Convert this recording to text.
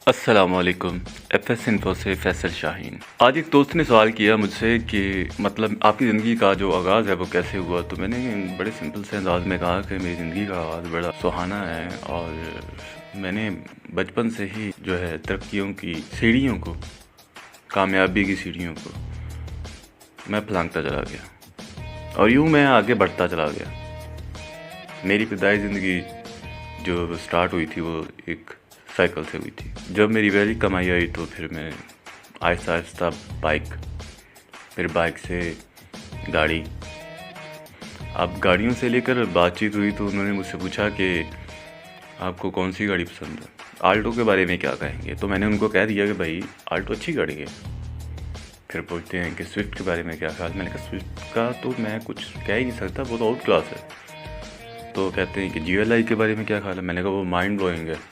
अस्सलामुअलैकुम। FS info से फैसल शाहीन। आज एक दोस्त ने सवाल किया मुझसे कि मतलब आपकी ज़िंदगी का जो आगाज़ है वो कैसे हुआ। तो मैंने बड़े सिंपल से अंदाज में कहा कि मेरी ज़िंदगी का आगाज़ बड़ा सुहाना है और मैंने बचपन से ही जो है तरक्कियों की सीढ़ियों को, कामयाबी की सीढ़ियों को मैं फलांगता चला गया और यूँ मैं आगे बढ़ता चला गया। मेरी इब्तदाई ज़िंदगी जो स्टार्ट हुई थी वो एक साइकिल से हुई थी। जब मेरी पहली कमाई आई तो फिर मैं आहिस्ता आहिस्ता बाइक, फिर बाइक से गाड़ी। अब गाड़ियों से लेकर बातचीत हुई तो उन्होंने मुझसे पूछा कि आपको कौन सी गाड़ी पसंद है, आल्टो के बारे में क्या कहेंगे। तो मैंने उनको कह दिया कि भाई आल्टो अच्छी गाड़ी है। फिर पूछते हैं कि स्विफ्ट के बारे में क्या ख्याल। मैंने कहा स्विफ्ट का तो मैं कुछ कह ही नहीं सकता, वो तो आउट क्लास है। तो कहते हैं कि GLI के बारे में क्या ख्याल है। मैंने कहा वो माइंड ब्लोइंग है।